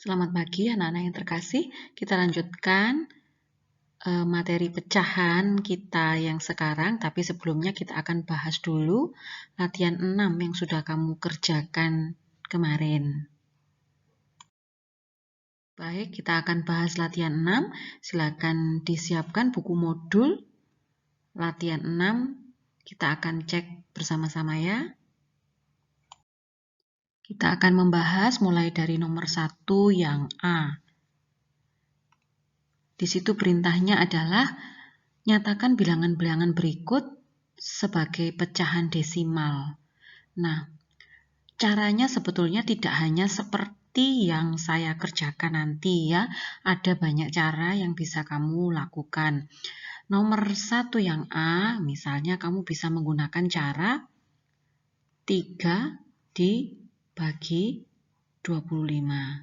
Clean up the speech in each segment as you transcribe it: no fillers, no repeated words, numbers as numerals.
Selamat pagi anak-anak yang terkasih. Kita lanjutkan materi pecahan kita yang sekarang, tapi sebelumnya kita akan bahas dulu latihan 6 yang sudah kamu kerjakan kemarin. Baik, kita akan bahas latihan 6. Silakan disiapkan buku modul latihan 6. Kita akan cek bersama-sama ya. Kita akan membahas mulai dari nomor 1 yang A. Di situ perintahnya adalah nyatakan bilangan-bilangan berikut sebagai pecahan desimal. Nah, caranya sebetulnya tidak hanya seperti yang saya kerjakan nanti ya. Ada banyak cara yang bisa kamu lakukan. Nomor 1 yang A, misalnya kamu bisa menggunakan cara 3 dibagi 25.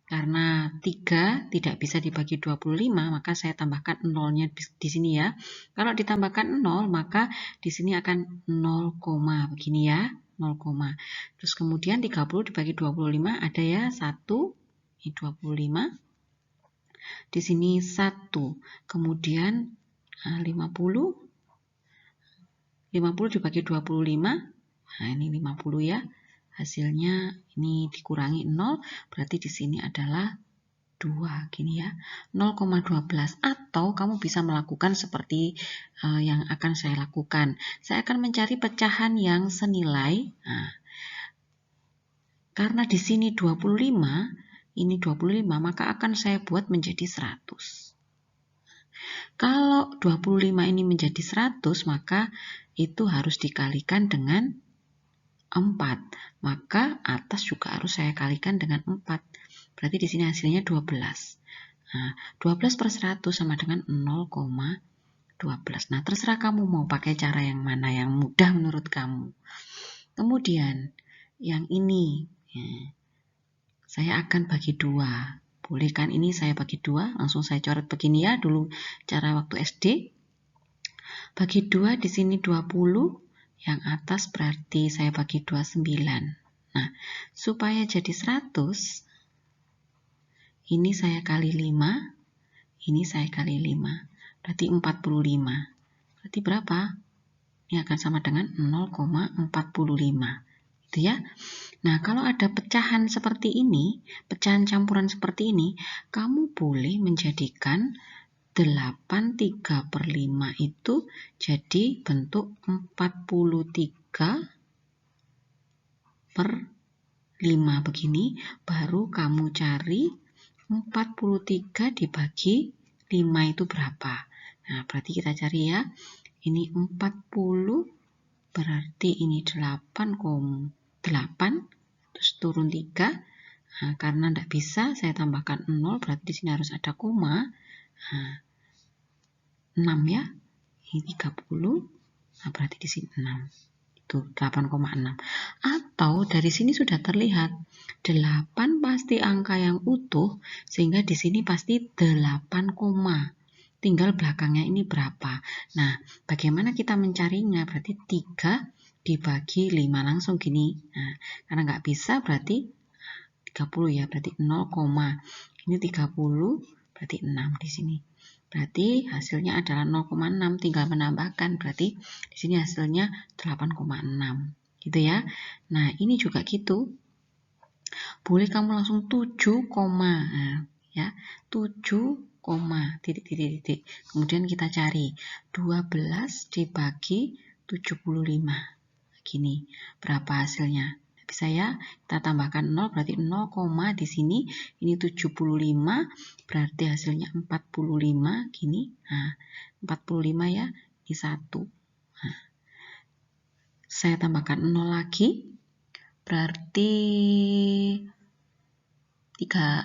Karena 3 tidak bisa dibagi 25, maka saya tambahkan nolnya di sini ya. Kalau ditambahkan 0, maka di sini akan 0, begini ya, 0, Terus kemudian 30 dibagi 25 ada ya 1, ini 25. Di sini 1, kemudian 50 dibagi 25, nah ini 50 ya. Hasilnya ini dikurangi 0, berarti di sini adalah 2, gini ya, 0,12. Atau kamu bisa melakukan seperti yang akan saya lakukan. Saya akan mencari pecahan yang senilai. Nah, karena di sini 25, ini 25, maka akan saya buat menjadi 100. Kalau 25 ini menjadi 100, maka itu harus dikalikan dengan 4. Maka atas juga harus saya kalikan dengan 4. Berarti di sini hasilnya 12. Nah, 12 per 100 sama dengan 0,12. Nah, terserah kamu mau pakai cara yang mana yang mudah menurut kamu. Kemudian, yang ini, ya, saya akan bagi 2. Boleh kan ini saya bagi 2? Langsung saya coret begini ya, dulu cara waktu SD. Bagi 2 di sini 20. Yang atas berarti saya bagi 29. Nah, supaya jadi 100, ini saya kali 5, ini saya kali 5. Berarti 45. Berarti berapa? Ini akan sama dengan 0,45. Gitu ya. Nah, kalau ada pecahan seperti ini, pecahan campuran seperti ini, kamu boleh menjadikan 8/3 per 5 itu jadi bentuk 43 per 5 begini, baru kamu cari 43 dibagi 5 itu berapa. Nah, berarti kita cari ya. Ini 40, berarti ini 8, terus turun 3. Nah, karena tidak bisa, saya tambahkan 0, berarti di sini harus ada koma. Nah, 6 ya. Ini 30. Nah, berarti di sini 6. Itu 8,6. Atau dari sini sudah terlihat 8 pasti angka yang utuh, sehingga di sini pasti 8 koma. Tinggal belakangnya ini berapa. Nah, bagaimana kita mencarinya? Berarti 3 dibagi 5 langsung gini. Nah, karena nggak bisa berarti 30 ya, berarti 0, ini 30 berarti 6 di sini. Berarti hasilnya adalah 0,6, tinggal menambahkan, berarti di sini hasilnya 8,6. Gitu ya. Nah, ini juga gitu. Boleh kamu langsung 7, nah, ya. 7, titik. Kemudian kita cari 12 dibagi 75. Gini, berapa hasilnya? Bisa ya, kita tambahkan 0, berarti 0, di sini, ini 75, berarti hasilnya 45, gini. Nah, 45 ya, ini 1. Nah, saya tambahkan 0 lagi, berarti 3,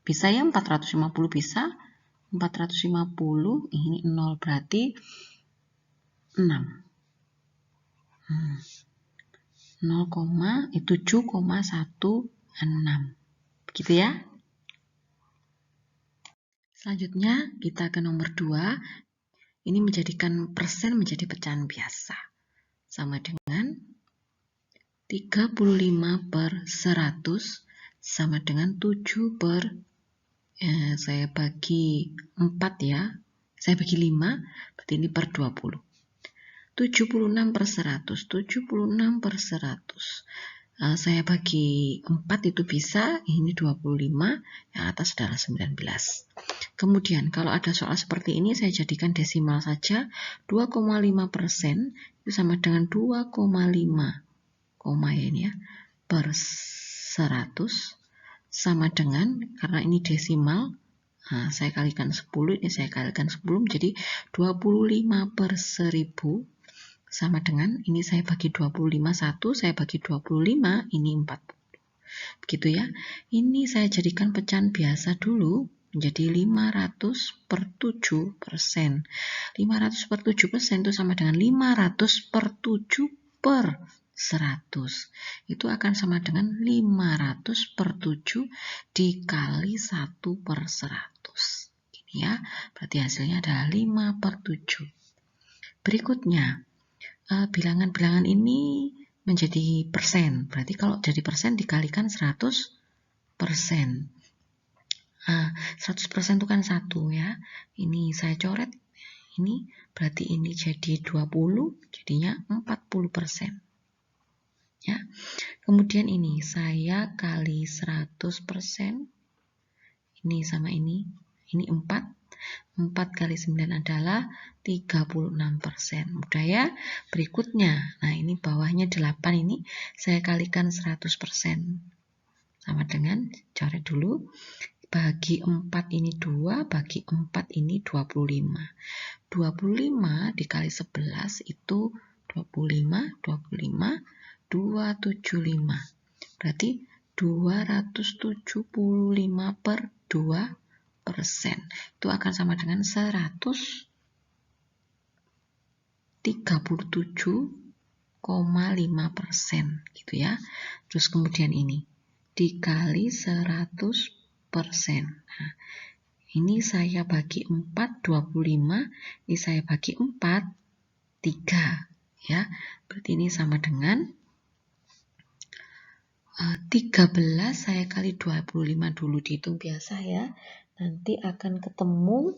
bisa ya, 450 bisa, 450, ini 0, berarti 6. 7,16. Begitu ya. Selanjutnya kita ke nomor 2. Ini menjadikan persen menjadi pecahan biasa. Sama dengan 35 per 100 sama dengan 7 per saya bagi 4 ya. Saya bagi 5, berarti ini per 20. 76 per 100, 76 per 100. Saya bagi 4 itu bisa, ini 25, yang atas adalah 19. Kemudian kalau ada soal seperti ini, saya jadikan desimal saja. 2,5% itu sama dengan 2,5, koma ya ini ya, per 100 sama dengan, karena ini desimal, saya kalikan 10, ini saya kalikan 10 menjadi 25 per 1000 sama dengan, ini saya bagi 25, 1, saya bagi 25, ini 40. Begitu ya. Ini saya jadikan pecahan biasa dulu, menjadi 500 per 7%. 500 per 7% itu sama dengan 500 per 7 per 100. Itu akan sama dengan 500 per 7 dikali 1 per 100. Ini ya, berarti hasilnya adalah 5 per 7. Berikutnya, bilangan-bilangan ini menjadi persen. Berarti kalau jadi persen dikalikan 100%. 100% itu kan 1 ya. Ini saya coret. Ini berarti ini jadi 20, jadinya 40%. Ya. Kemudian ini saya kali 100%. Ini sama ini 4. 4 kali 9 adalah 36%. Mudah ya. Berikutnya, nah ini bawahnya 8, ini saya kalikan 100%. Sama dengan, coret dulu, bagi 4 ini 2, bagi 4 ini 25. 25 dikali 11 itu 25, 275. Berarti 275 per 2%. Itu akan sama dengan 137,5%. Gitu ya. Terus kemudian ini dikali 100%. Nah, ini saya bagi 4, 25. Ini saya bagi 4, 3. Ya, berarti ini sama dengan 13 saya kali 25 dulu, dihitung biasa ya. Nanti akan ketemu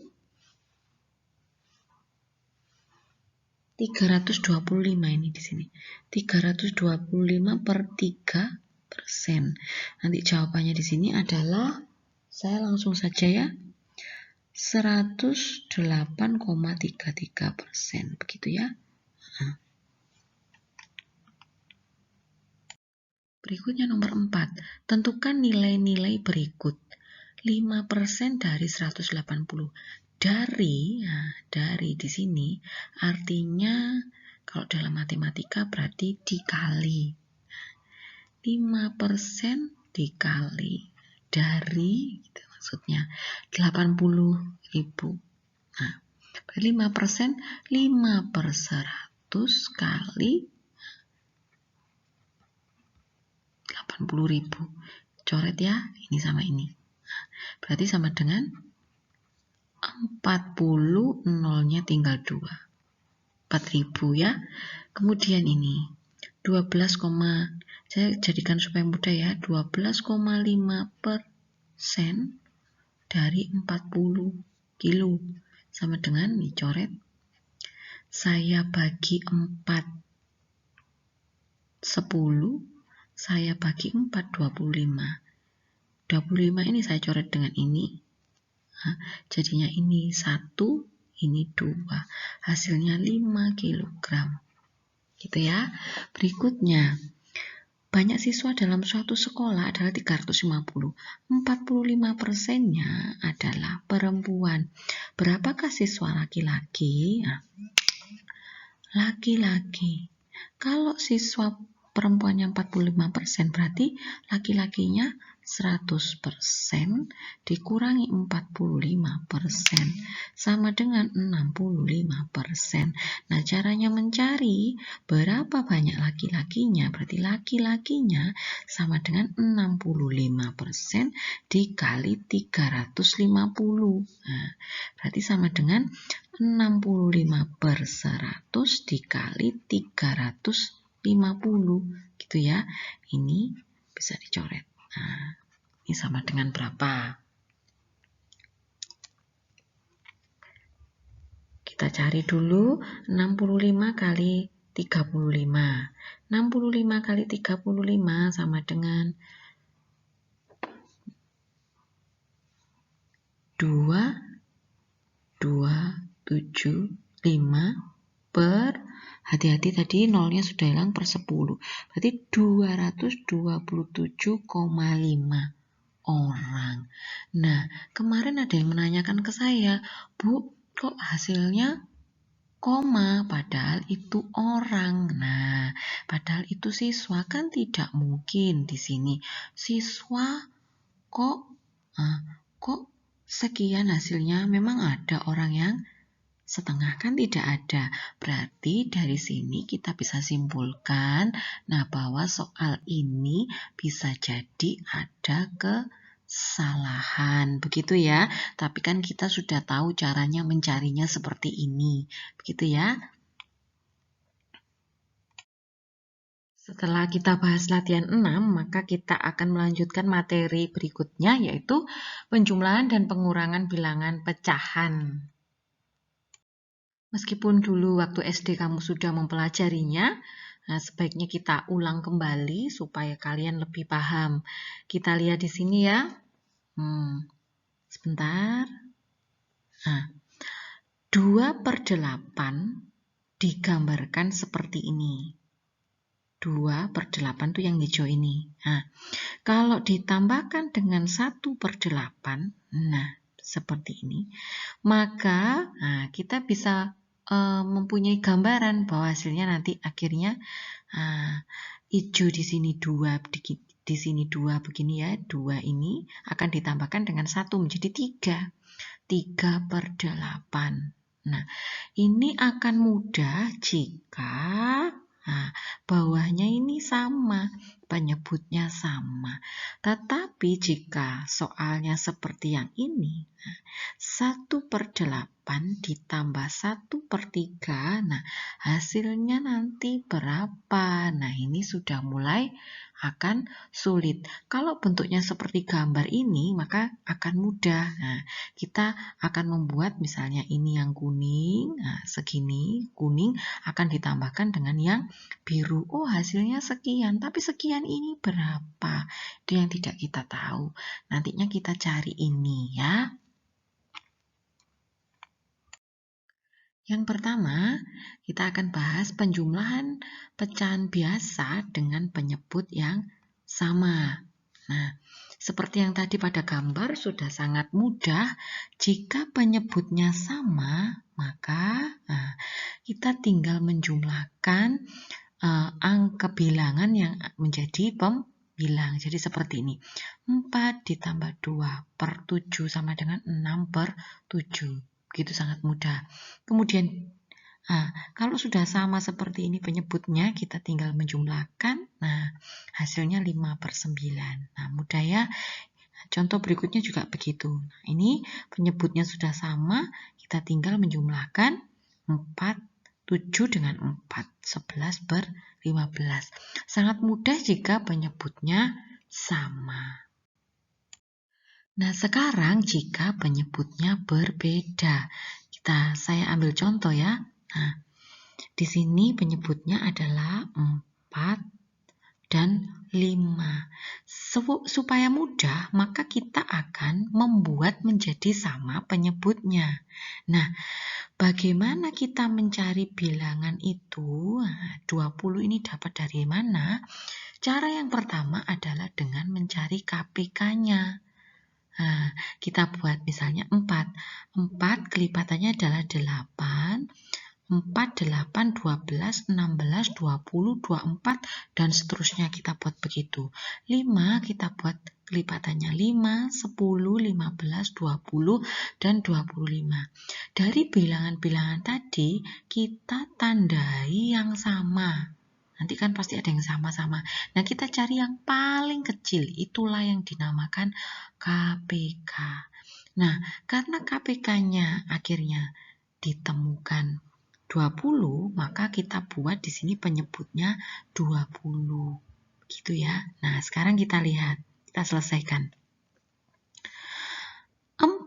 325 ini di sini. 325 per 3%. Nanti jawabannya di sini adalah, saya langsung saja ya, 108,33%. Begitu ya. Berikutnya nomor 4. Tentukan nilai-nilai berikut. 5% dari 180. Dari di sini artinya kalau dalam matematika berarti dikali. 5% dikali dari, gitu maksudnya 80.000. Nah, 5%, 5 per 100 kali 80.000. Coret ya, ini sama ini. Berarti sama dengan 40, nolnya tinggal 2. 4.000 ya. Kemudian ini 12, saya jadikan supaya mudah ya, 12,5% dari 40 kilo. Sama dengan, nih coret, saya bagi 4, 10, saya bagi 4, 25. 25 ini saya coret dengan ini. Nah, jadinya ini 1, ini 2. Hasilnya 5 kg. Gitu ya. Berikutnya, banyak siswa dalam suatu sekolah adalah 350. 45%-nya adalah perempuan. Berapakah siswa laki-laki? Nah, laki-laki. Kalau siswa perempuannya 45%, berarti laki-lakinya 100% dikurangi 45% sama dengan 65%. Nah, caranya mencari berapa banyak laki-lakinya, berarti laki-lakinya sama dengan 65% dikali 350. Nah, berarti sama dengan 65 per 100 dikali 350. Gitu ya. Ini bisa dicoret. Nah, sama dengan berapa? Kita cari dulu 65 kali 35. 65 kali 35 sama dengan 2,275 per, hati-hati tadi nolnya sudah hilang, per 10. Berarti 227,5 orang. Nah, kemarin ada yang menanyakan ke saya, Bu, kok hasilnya koma, padahal itu orang. Nah, padahal itu siswa, kan tidak mungkin di sini. Siswa kok sekian hasilnya, memang ada orang yang setengah, kan tidak ada. Berarti dari sini kita bisa simpulkan, nah, bahwa soal ini bisa jadi ada kesalahan, begitu ya. Tapi kan kita sudah tahu caranya mencarinya seperti ini, begitu ya. Setelah kita bahas latihan 6, maka kita akan melanjutkan materi berikutnya, yaitu penjumlahan dan pengurangan bilangan pecahan. Meskipun dulu waktu SD kamu sudah mempelajarinya, nah, sebaiknya kita ulang kembali supaya kalian lebih paham. Kita lihat di sini ya. Sebentar. Nah, 2/8 digambarkan seperti ini. 2/8 itu yang hijau ini. Nah, kalau ditambahkan dengan 1/8, nah, seperti ini, maka kita bisa mempunyai gambaran bahwa hasilnya nanti akhirnya hijau di sini 2, di sini 2 begini ya, 2 ini akan ditambahkan dengan 1 menjadi 3. 3/8. Nah, ini akan mudah jika bawahnya ini sama, penyebutnya sama. Tetapi jika soalnya seperti yang ini, 1/8 ditambah 1/3, nah, hasilnya nanti berapa? Nah, ini sudah mulai akan sulit. Kalau bentuknya seperti gambar ini, maka akan mudah. Nah, kita akan membuat misalnya ini yang kuning, nah, segini kuning akan ditambahkan dengan yang biru. Oh, hasilnya sekian, tapi sekian ini berapa? Itu yang tidak kita tahu. Nantinya kita cari ini ya. Yang pertama, kita akan bahas penjumlahan pecahan biasa dengan penyebut yang sama. Nah, seperti yang tadi pada gambar sudah sangat mudah. Jika penyebutnya sama, maka kita tinggal menjumlahkan angka bilangan yang menjadi pembilang. Jadi seperti ini. 4 ditambah 2/7 sama dengan 6/7. Begitu, sangat mudah. Kemudian kalau sudah sama seperti ini penyebutnya, kita tinggal menjumlahkan. Nah, hasilnya 5/9. Nah, mudah ya. Contoh berikutnya juga begitu. Nah, ini penyebutnya sudah sama, kita tinggal menjumlahkan 7 dengan 4, 11/15. Sangat mudah jika penyebutnya sama. Nah, sekarang jika penyebutnya berbeda, saya ambil contoh ya. Nah, di sini penyebutnya adalah 4 dan 5. Supaya mudah, maka kita akan membuat menjadi sama penyebutnya. Nah, bagaimana kita mencari bilangan itu? 20 ini dapat dari mana? Cara yang pertama adalah dengan mencari KPK-nya. Nah, kita buat misalnya 4. 4 kelipatannya adalah 8. 4, 8, 12, 16, 20, 24, dan seterusnya kita buat begitu. 5 kita buat kelipatannya 5, 10, 15, 20, dan 25. Dari bilangan-bilangan tadi, kita tandai yang sama. Nanti kan pasti ada yang sama-sama. Nah, kita cari yang paling kecil. Itulah yang dinamakan KPK. Nah, karena KPK-nya akhirnya ditemukan 20, maka kita buat di sini penyebutnya 20. Gitu ya. Nah, sekarang kita lihat. Kita selesaikan.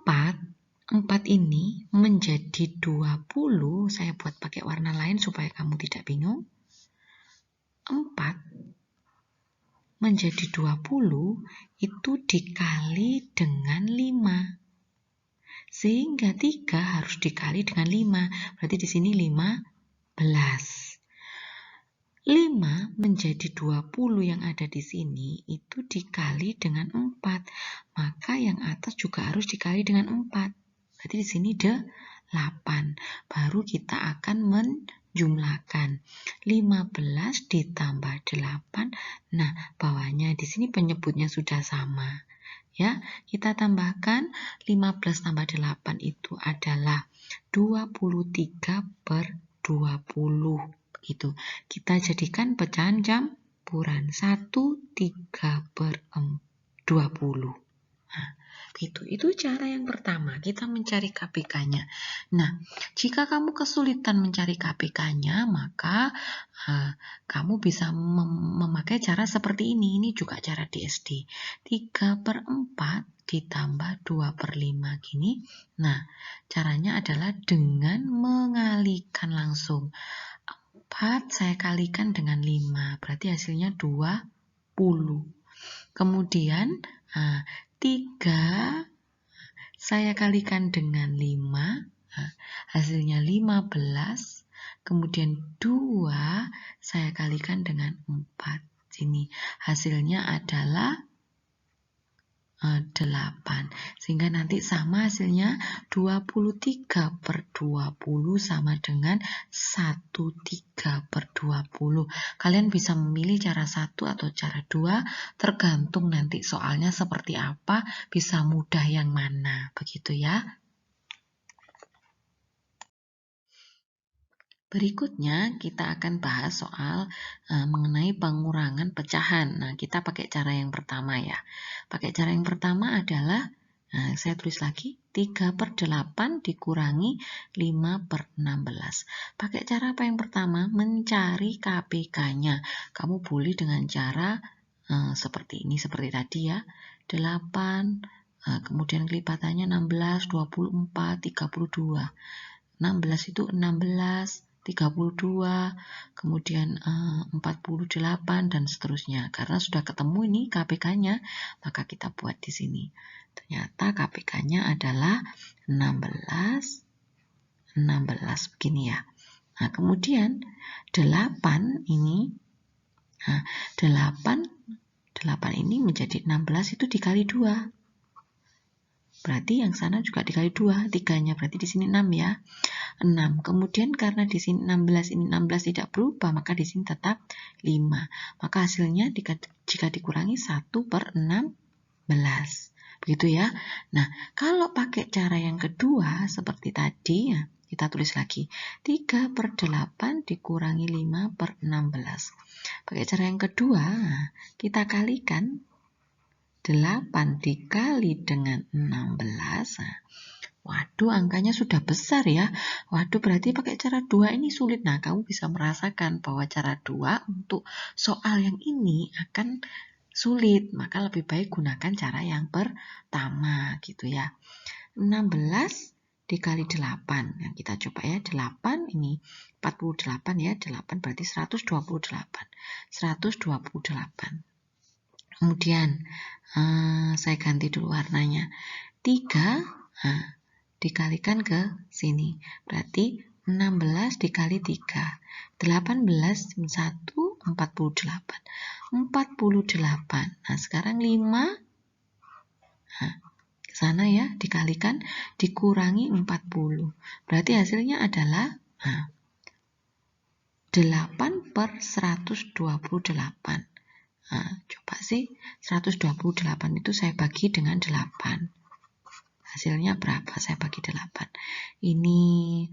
4 ini menjadi 20, saya buat pakai warna lain supaya kamu tidak bingung. 4 menjadi 20 itu dikali dengan 5. Sehingga 3 harus dikali dengan 5. Berarti di sini 15. 5 menjadi 20 yang ada di sini itu dikali dengan 4. Maka yang atas juga harus dikali dengan 4. Berarti di sini 8. Baru kita akan menjumlahkan 15 ditambah 8. Nah, bawahnya di sini penyebutnya sudah sama. Ya, kita tambahkan 15 tambah 8 itu adalah 23/20. Begitu. Kita jadikan pecahan campuran 13/20. Nah, gitu. Itu cara yang pertama, kita mencari KPK-nya. Nah, jika kamu kesulitan mencari KPK-/nya, maka kamu bisa memakai cara seperti ini. Ini juga cara DSD. 3/4 ditambah 2/5 gini. Nah, caranya adalah dengan mengalihkan langsung. 4 saya kalikan dengan 5, berarti hasilnya 20. Kemudian 3 saya kalikan dengan 5, hasilnya 15. Kemudian 2 saya kalikan dengan 4. Sini hasilnya adalah 8. Sehingga nanti sama hasilnya 23/20 sama dengan 13/20. Kalian bisa memilih cara 1 atau cara 2, tergantung nanti soalnya seperti apa, bisa mudah yang mana. Begitu ya. Berikutnya kita akan bahas soal mengenai pengurangan pecahan. Nah, kita pakai cara yang pertama ya. Pakai cara yang pertama adalah, saya tulis lagi, 3/8 dikurangi 5/16. Pakai cara apa yang pertama? Mencari KPK-nya. Kamu boleh dengan cara seperti ini, seperti tadi ya. 8, kemudian kelipatannya 16, 24, 32. 16 itu 16, 32, kemudian 48 dan seterusnya. Karena sudah ketemu ini KPK-nya, maka kita buat di sini. Ternyata KPK-nya adalah 16 begini ya. Nah, kemudian 8 ini 8 ini menjadi 16 itu dikali 2. Berarti yang sana juga dikali 2, 3-nya berarti di sini 6 ya. 6. Kemudian karena di sini 16 ini 16 tidak berubah, maka di sini tetap 5. Maka hasilnya jika dikurangi 1/16. Begitu ya. Nah, kalau pakai cara yang kedua seperti tadi ya, kita tulis lagi 3/8 dikurangi 5/16. Pakai cara yang kedua, kita kalikan 8 dikali dengan 16. Waduh, angkanya sudah besar ya. Waduh, berarti pakai cara 2 ini sulit. Nah, kamu bisa merasakan bahwa cara 2 untuk soal yang ini akan sulit. Maka lebih baik gunakan cara yang pertama gitu ya. 16 dikali 8. Nah, kita coba ya. 8 ini 48 ya. 8 berarti 128. 128. Kemudian saya ganti dulu warnanya. 3 dikalikan ke sini. Berarti 16 dikali 3. 18, 1, 48. 48. Nah, sekarang 5. Ke sana ya, dikalikan, dikurangi 40. Berarti hasilnya adalah 8/128. Coba sih, 128 itu saya bagi dengan 8. Hasilnya berapa? Saya bagi 8. Ini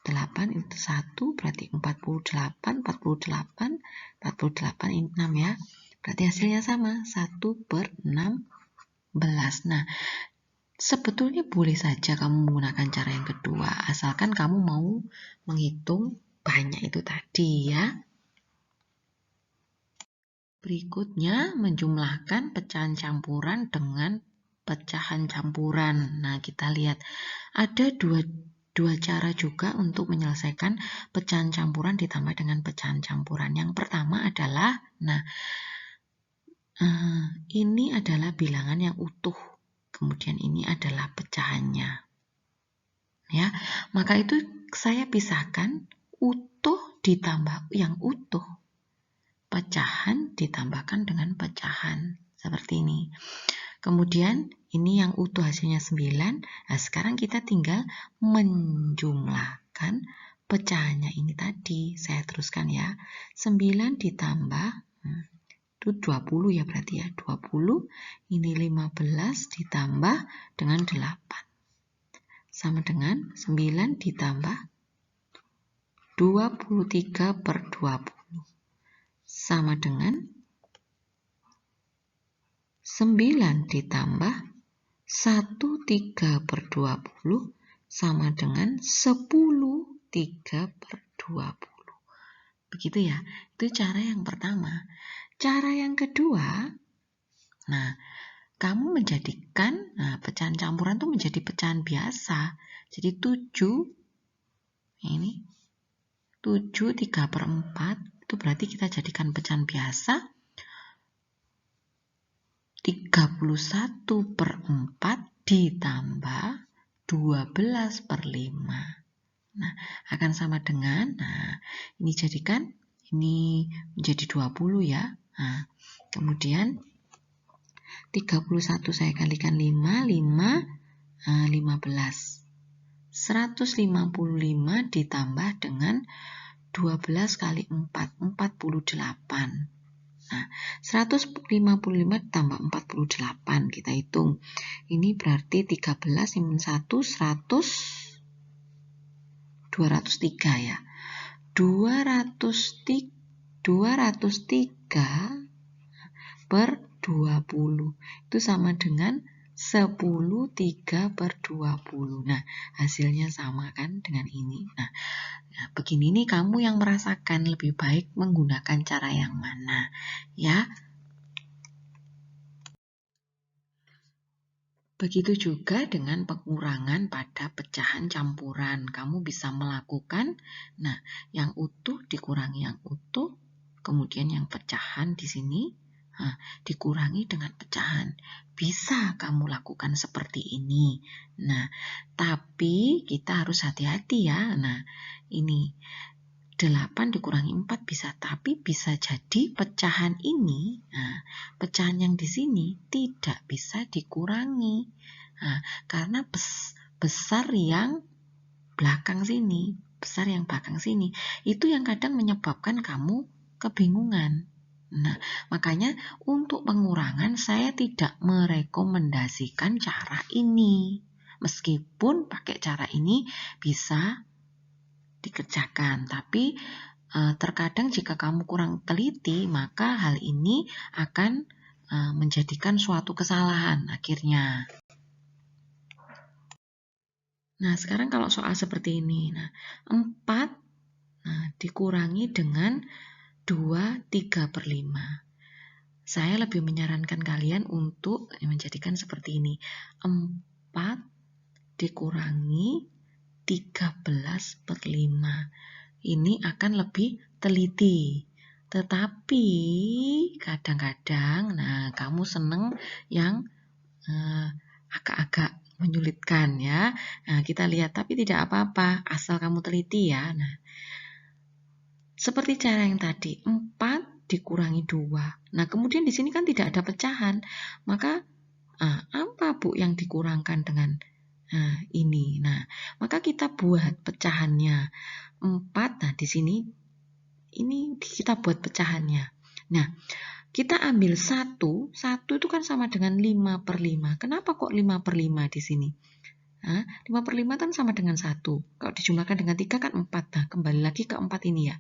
8 itu 1, berarti 48, 48, 48 ini 6 ya. Berarti hasilnya sama, 1/16. Nah, sebetulnya boleh saja kamu menggunakan cara yang kedua, asalkan kamu mau menghitung banyak itu tadi ya. Berikutnya, menjumlahkan pecahan campuran dengan pecahan campuran. Nah, kita lihat ada dua cara juga untuk menyelesaikan pecahan campuran ditambah dengan pecahan campuran. Yang pertama adalah, ini adalah bilangan yang utuh, kemudian ini adalah pecahannya. Ya, maka itu saya pisahkan utuh ditambah yang utuh. Pecahan ditambahkan dengan pecahan seperti ini. Kemudian ini yang utuh hasilnya 9. Nah, sekarang kita tinggal menjumlahkan pecahannya ini tadi. Saya teruskan ya. 9 ditambah itu 20 ya berarti ya. 20 ini 15 ditambah dengan 8. Sama dengan 9 ditambah 23 per 20. Sama dengan 9 ditambah 13 per 20 sama dengan 10 3 per 20. Begitu ya, itu cara yang pertama. Cara yang kedua, kamu menjadikan pecahan campuran itu menjadi pecahan biasa. Jadi 7, ini 7 3 per 4, itu berarti kita jadikan pecahan biasa. 31 per 4 ditambah 12 per 5. Nah, akan sama dengan, ini jadikan, ini menjadi 20 ya. Nah, kemudian 31 saya kalikan 5, 15. 155 ditambah dengan 12 kali 4, 48. Nah, 155 tambah 48, kita hitung. Ini berarti 13, 1, 203 ya. 203 per 20. Itu sama dengan 10 3 per 20. Nah, hasilnya sama kan dengan ini. Nah, begini nih kamu yang merasakan lebih baik menggunakan cara yang mana ya. Begitu juga dengan pengurangan pada pecahan campuran. Kamu bisa melakukan, yang utuh dikurangi yang utuh, kemudian yang pecahan di sini dikurangi dengan pecahan. Bisa kamu lakukan seperti ini. Nah, tapi kita harus hati-hati ya. Nah, ini 8 dikurangi 4 bisa, tapi bisa jadi pecahan ini, pecahan yang di sini tidak bisa dikurangi. Karena besar yang belakang sini, itu yang kadang menyebabkan kamu kebingungan. Nah, makanya untuk pengurangan saya tidak merekomendasikan cara ini. Meskipun pakai cara ini bisa dikerjakan, tapi terkadang jika kamu kurang teliti, maka hal ini akan menjadikan suatu kesalahan akhirnya. Nah, sekarang kalau soal seperti ini, 4 dikurangi dengan 2 3 per 5. Saya lebih menyarankan kalian untuk menjadikan seperti ini. 4 dikurangi 13 per 5. Ini akan lebih teliti. Tetapi kadang-kadang, kamu seneng yang agak-agak menyulitkan ya. Nah, kita lihat, tapi tidak apa-apa, asal kamu teliti ya. Nah, seperti cara yang tadi, 4 dikurangi 2. Nah, kemudian di sini kan tidak ada pecahan. Maka, apa Bu yang dikurangkan dengan ini? Nah, maka kita buat pecahannya 4. Di sini ini kita buat pecahannya. Nah, kita ambil 1 itu kan sama dengan 5 per 5. Kenapa kok 5 per 5 di sini? 5 per 5 kan sama dengan 1. Kalau dijumlahkan dengan 3 kan 4. Nah, kembali lagi ke 4 ini ya.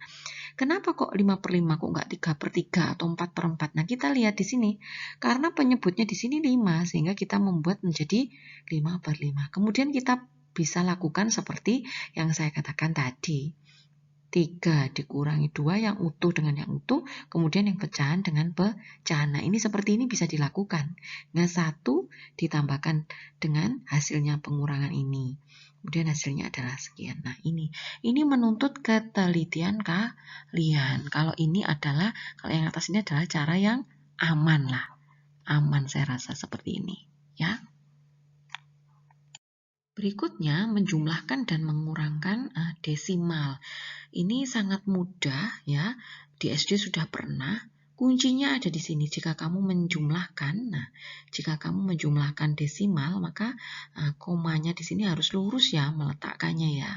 Kenapa kok 5 per 5 kok nggak 3 per 3 atau 4 per 4? Nah, kita lihat di sini. Karena penyebutnya di sini 5, sehingga kita membuat menjadi 5 per 5. Kemudian kita bisa lakukan seperti yang saya katakan tadi. 3 dikurangi 2 yang utuh dengan yang utuh, kemudian yang pecahan dengan pecahan. Nah, ini seperti ini bisa dilakukan. Nah, 1 ditambahkan dengan hasilnya pengurangan ini. Kemudian hasilnya adalah sekian. Nah, ini menuntut ketelitian kalian. Kalau yang atas ini adalah cara yang aman lah. Aman saya rasa seperti ini, ya. Berikutnya, menjumlahkan dan mengurangkan desimal. Ini sangat mudah ya. Di SD sudah pernah. Kuncinya ada di sini. Jika kamu menjumlahkan, jika kamu menjumlahkan desimal, maka komanya di sini harus lurus ya meletakkannya ya.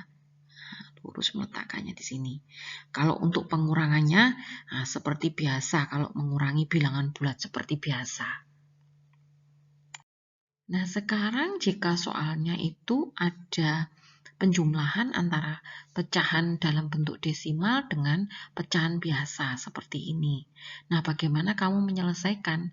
Lurus meletakkannya di sini. Kalau untuk pengurangannya seperti biasa, kalau mengurangi bilangan bulat seperti biasa. Nah, sekarang jika soalnya itu ada penjumlahan antara pecahan dalam bentuk desimal dengan pecahan biasa seperti ini. Nah, bagaimana kamu menyelesaikan?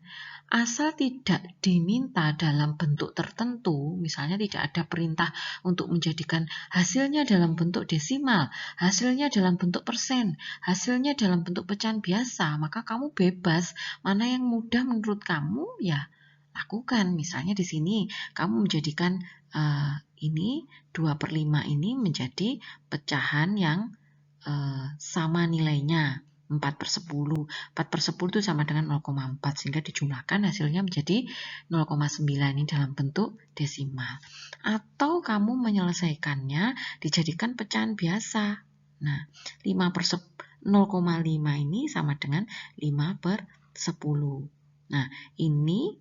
Asal tidak diminta dalam bentuk tertentu, misalnya tidak ada perintah untuk menjadikan hasilnya dalam bentuk desimal, hasilnya dalam bentuk persen, hasilnya dalam bentuk pecahan biasa, maka kamu bebas mana yang mudah menurut kamu ya lakukan. Misalnya di sini kamu menjadikan ini 2/5 ini menjadi pecahan yang sama nilainya 4/10. 4/10 itu sama dengan 0,4 sehingga dijumlahkan hasilnya menjadi 0,9 ini dalam bentuk desimal. Atau kamu menyelesaikannya dijadikan pecahan biasa. Nah, 0,5 ini sama dengan 5/10. Nah, ini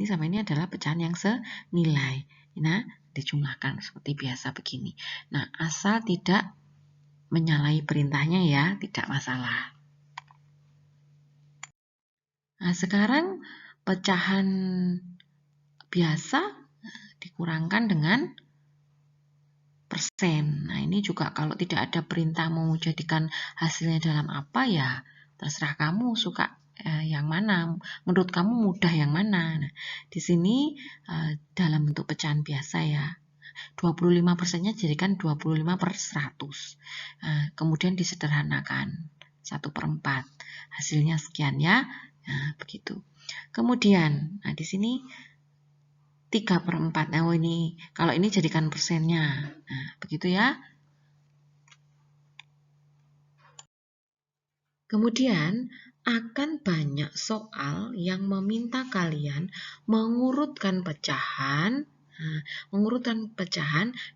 sama ini adalah pecahan yang senilai. Nah, dijumlahkan seperti biasa begini. Nah, asal tidak menyalahi perintahnya ya, tidak masalah. Nah, sekarang pecahan biasa dikurangkan dengan persen. Nah, ini juga kalau tidak ada perintah mau jadikan hasilnya dalam apa ya, terserah kamu suka yang mana, menurut kamu mudah yang mana. Nah, di sini dalam bentuk pecahan biasa ya, 25%-nya jadikan 25/100. Kemudian disederhanakan 1/4. Hasilnya sekian ya. Nah, begitu. Kemudian, di sini 3/4. Nah, ini kalau ini jadikan persennya. Nah, begitu ya. Kemudian akan banyak soal yang meminta kalian mengurutkan pecahan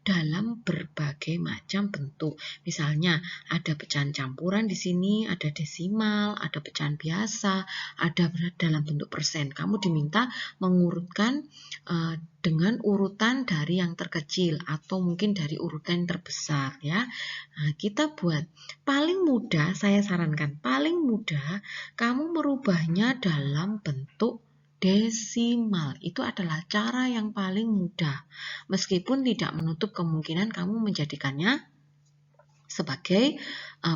dalam berbagai macam bentuk. Misalnya ada pecahan campuran di sini, ada desimal, ada pecahan biasa, ada dalam bentuk persen. Kamu diminta mengurutkan dengan urutan dari yang terkecil atau mungkin dari urutan terbesar ya. Nah, kita buat paling mudah, saya sarankan paling mudah kamu merubahnya dalam bentuk desimal. Itu adalah cara yang paling mudah. Meskipun tidak menutup kemungkinan kamu menjadikannya sebagai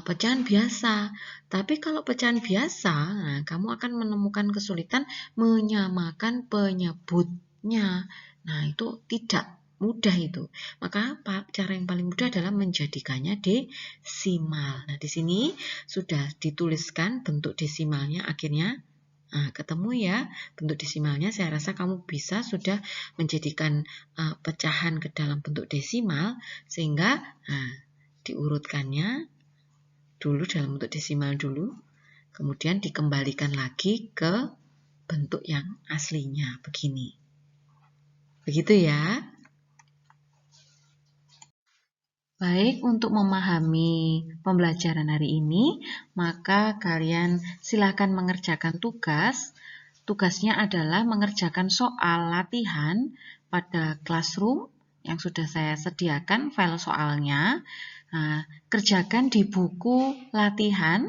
pecahan biasa. Tapi kalau pecahan biasa, kamu akan menemukan kesulitan menyamakan penyebutnya. Nah, itu tidak mudah itu. Maka cara yang paling mudah adalah menjadikannya desimal. Nah, di sini sudah dituliskan bentuk desimalnya akhirnya. Ketemu ya bentuk desimalnya. Saya rasa kamu bisa sudah menjadikan pecahan ke dalam bentuk desimal sehingga diurutkannya dulu dalam bentuk desimal dulu, kemudian dikembalikan lagi ke bentuk yang aslinya begini. Begitu ya. Baik, untuk memahami pembelajaran hari ini, maka kalian silakan mengerjakan tugas. Tugasnya adalah mengerjakan soal latihan pada Classroom yang sudah saya sediakan file soalnya. Nah, kerjakan di buku latihan,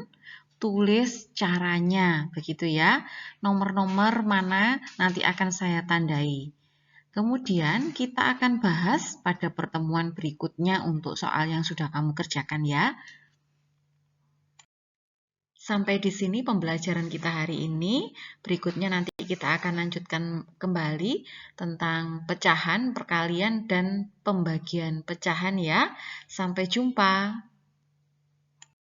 tulis caranya, begitu ya. Nomor-nomor mana nanti akan saya tandai. Kemudian kita akan bahas pada pertemuan berikutnya untuk soal yang sudah kamu kerjakan ya. Sampai di sini pembelajaran kita hari ini. Berikutnya nanti kita akan lanjutkan kembali tentang pecahan, perkalian, dan pembagian pecahan ya. Sampai jumpa.